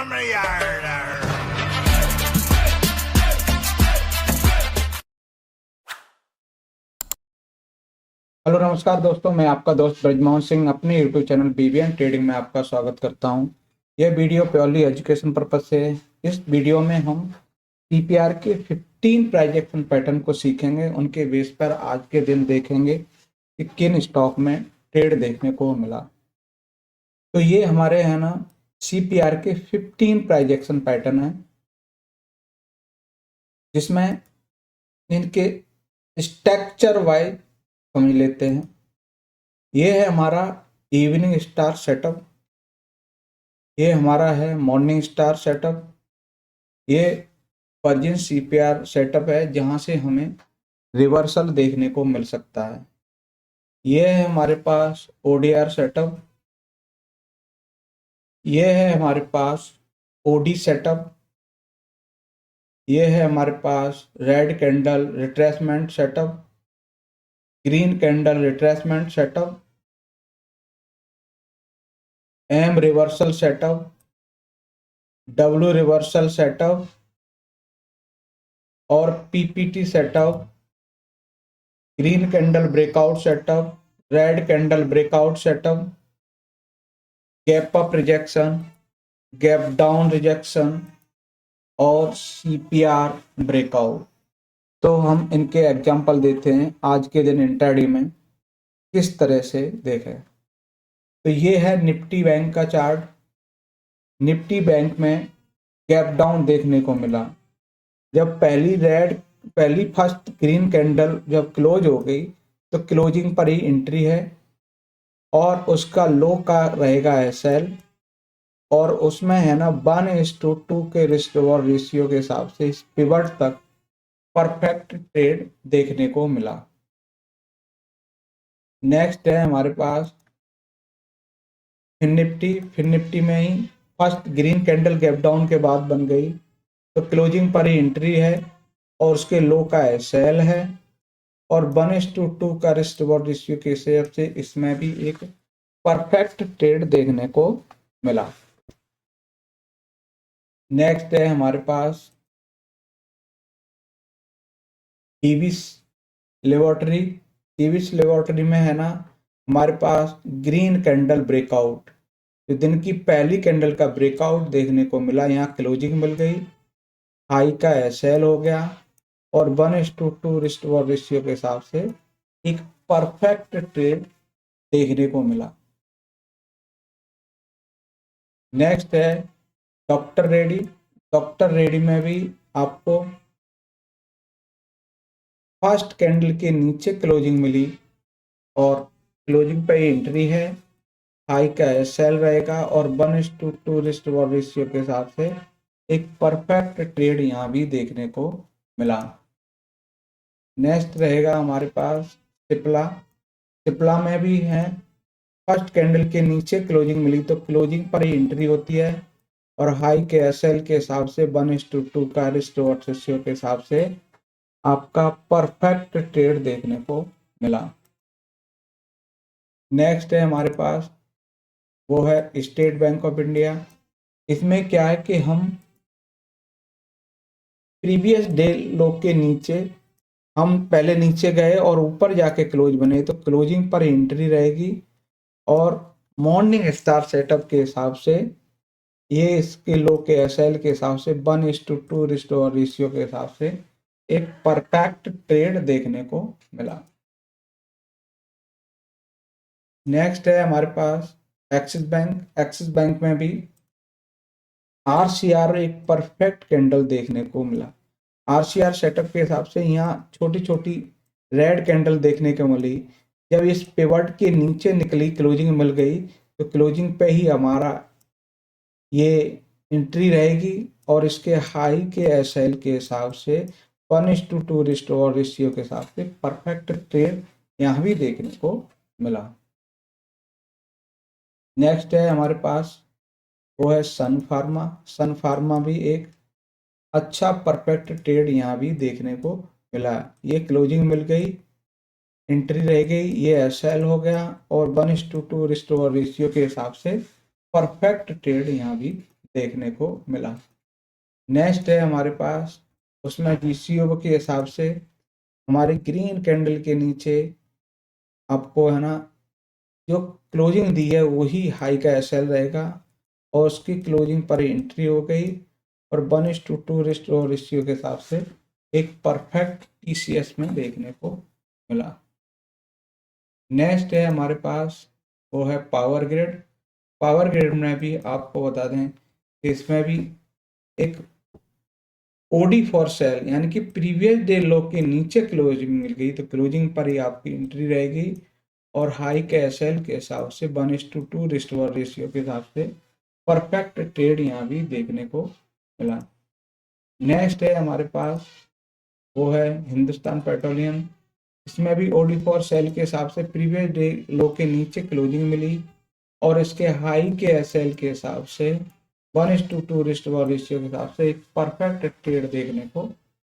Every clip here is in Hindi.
हेलो नमस्कार दोस्तों, मैं आपका दोस्त ब्रजमोहन सिंह अपने यूट्यूब चैनल बीबीएन ट्रेडिंग में आपका स्वागत करता हूं। यह वीडियो प्योरली एजुकेशन पर्पज से है। इस वीडियो में हम सीपीआर के 15 प्राइस एक्शन पैटर्न को सीखेंगे। उनके बेस पर आज के दिन देखेंगे कि किन स्टॉक में ट्रेड देखने को मिला। तो ये हमारे है ना सीपीआर के 15 प्राइस एक्शन पैटर्न है, जिसमें इनके स्ट्रक्चर वाइज समझ लेते हैं। ये है हमारा इवनिंग स्टार सेटअप, ये हमारा है मॉर्निंग स्टार सेटअप, ये वर्जिन सीपीआर सेटअप है जहां से हमें रिवर्सल देखने को मिल सकता है। ये है हमारे पास ओडीआर सेटअप, ये है हमारे पास ओडी सेटअप, ये है हमारे पास red candle retracement setup, green candle retracement setup, M reversal setup, W reversal setup और PPT setup, green candle breakout setup, red candle breakout setup, gap up rejection, gap down rejection और सीपीआर ब्रेकआउट। तो हम इनके एग्जांपल देते हैं आज के दिन इंट्राडे में किस तरह से देखें। तो ये है निफ्टी बैंक का चार्ट। निफ्टी बैंक में गैप डाउन देखने को मिला। जब पहली फर्स्ट ग्रीन कैंडल जब क्लोज हो गई तो क्लोजिंग पर ही एंट्री है और उसका लो का रहेगा एसएल और उसमें है ना 1:2 के रिस्क रिवॉर्ड रेशियो के हिसाब से इस पिवट तक परफेक्ट ट्रेड देखने को मिला। नेक्स्ट है हमारे पास फिन निफ्टी में ही first green candle gap down के बाद बन गई तो क्लोजिंग पर ही एंट्री है और उसके लो का एसएल है और 1:2 का रिस्क रिवॉर्ड रेशियो के हिसाब से इसमें भी एक परफेक्ट ट्रेड देखने को मिला। नेक्स्ट है हमारे पास ईविस लेबोरेटरी में है ना हमारे पास ग्रीन कैंडल ब्रेकआउट, तो दिन की पहली कैंडल का ब्रेकआउट देखने को मिला। यहाँ क्लोजिंग मिल गई, हाई का एसएल हो गया और 1:2 रिस्क रिवॉर्ड रेशियो के हिसाब से एक परफेक्ट ट्रेड देखने को मिला। नेक्स्ट है डॉक्टर रेडी में भी आपको फर्स्ट कैंडल के नीचे क्लोजिंग मिली और क्लोजिंग पे एंट्री है, हाई का एसएल रहेगा और 1:2 रिस्क रिवॉर्ड रेशियो के हिसाब से एक परफेक्ट ट्रेड यहाँ भी देखने को मिला। नेक्स्ट रहेगा हमारे पास सिप्ला में भी है फर्स्ट कैंडल के नीचे क्लोजिंग मिली तो क्लोजिंग पर ही एंट्री होती है और हाई के एसएल के हिसाब से 1:2 का रिस्क रिवॉर्ड रेशियो के हिसाब से आपका परफेक्ट ट्रेड देखने को मिला। नेक्स्ट है हमारे पास वो है स्टेट बैंक ऑफ इंडिया। इसमें क्या है कि हम प्रीवियस डे लो के नीचे हम पहले नीचे गए और ऊपर जाके क्लोज बने तो क्लोजिंग पर एंट्री रहेगी और मॉर्निंग स्टार सेटअप के हिसाब से ये इसके लो के एसएल के हिसाब से 1:2 रिस्टोर रेशियो के हिसाब से एक परफेक्ट ट्रेड देखने को मिला। नेक्स्ट है हमारे पास एक्सिस बैंक में भी आरसीआर एक परफेक्ट कैंडल देखने को मिला। आरसीआर सेटअप के हिसाब से यहाँ छोटी छोटी रेड कैंडल देखने को मिली। जब इस पिवट के नीचे निकली क्लोजिंग मिल गई तो क्लोजिंग पे ही हमारा ये एंट्री रहेगी और इसके हाई के एसएल के हिसाब से 1:2 रिस्टोर रेशियो के हिसाब से परफेक्ट ट्रेड यहाँ भी देखने को मिला। नेक्स्ट है हमारे पास वो है सन फार्मा भी एक अच्छा परफेक्ट ट्रेड यहाँ भी देखने को मिला। ये क्लोजिंग मिल गई, एंट्री रह गई, ये एसएल हो गया और 1:2 रिस्टोर रेशियो के हिसाब से परफेक्ट ट्रेड यहाँ भी देखने को मिला। नेक्स्ट है हमारे पास, उसमें जीसीओ के हिसाब से हमारी ग्रीन कैंडल के नीचे आपको है ना जो क्लोजिंग दी है वही हाई का एसएल रहेगा और उसकी क्लोजिंग पर एंट्री हो गई और 1:2 रेशियो के हिसाब से एक परफेक्ट टीसीएस में देखने को मिला। नेक्स्ट है हमारे पास वो है पावर ग्रिड। पावर ग्रिड में भी आपको बता दें कि इसमें भी एक ओडी फॉर सेल यानी कि प्रीवियस डे लो के नीचे क्लोजिंग मिल गई तो क्लोजिंग पर ही आपकी एंट्री रहेगी और हाई के एसएल के हिसाब से 1:2 रिस्टोर रेशियो के हिसाब से परफेक्ट ट्रेड यहाँ भी देखने को मिला। नेक्स्ट है हमारे पास वो है हिंदुस्तान पेट्रोलियम। इसमें भी ओडी फॉर सेल के हिसाब से प्रीवियस डे लो के नीचे क्लोजिंग मिली और इसके हाई के एसएल के हिसाब से 1:2 रिस्टोर रेशियो के हिसाब से एक परफेक्ट ट्रेड देखने को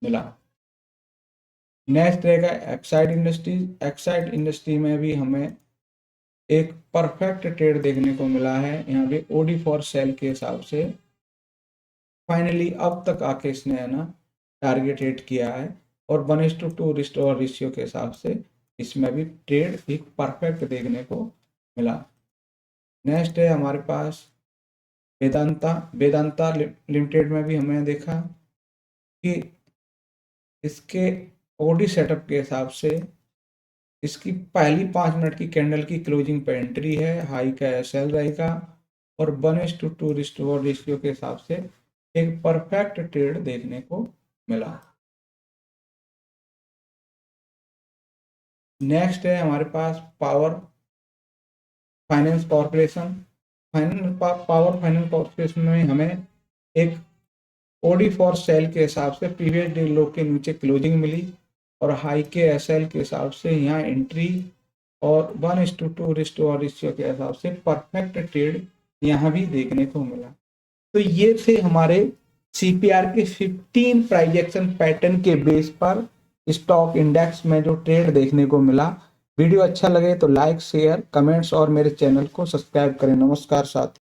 मिला। नेक्स्ट रहेगा एक्साइड इंडस्ट्रीज। एक्साइड इंडस्ट्री में भी हमें एक परफेक्ट ट्रेड देखने को मिला है यहाँ पे ओडी फॉर सेल के हिसाब से। फाइनली अब तक आके इसने है ना टारगेट हिट किया है और 1:2 रिस्टोर रेशियो के हिसाब से इसमें भी ट्रेड एक परफेक्ट देखने को मिला। नेक्स्ट है हमारे पास वेदांता। वेदांता लिमिटेड में भी हमने देखा कि इसके ओडी सेटअप के हिसाब से इसकी पहली 5 मिनट की कैंडल की क्लोजिंग पे एंट्री है, हाई का एसएल रहेगा और 1:2 रिस्टोर रेशियो के हिसाब से एक परफेक्ट ट्रेड देखने को मिला। नेक्स्ट है हमारे पास power finance corporation. Power finance corporation में हमें एक ओडी फॉर सेल के हिसाब से प्रीवियस डे लो के नीचे क्लोजिंग मिली और हाई के एसएल के हिसाब से यहाँ एंट्री और 1:2 रिस्टोर रेशियो के हिसाब से परफेक्ट ट्रेड यहाँ भी देखने को मिला। तो ये थे हमारे सीपीआर के 15 प्राइस एक्शन पैटर्न के बेस पर स्टॉक इंडेक्स में जो ट्रेड देखने को मिला। वीडियो अच्छा लगे तो लाइक शेयर कमेंट्स और मेरे चैनल को सब्सक्राइब करें। नमस्कार साथियों।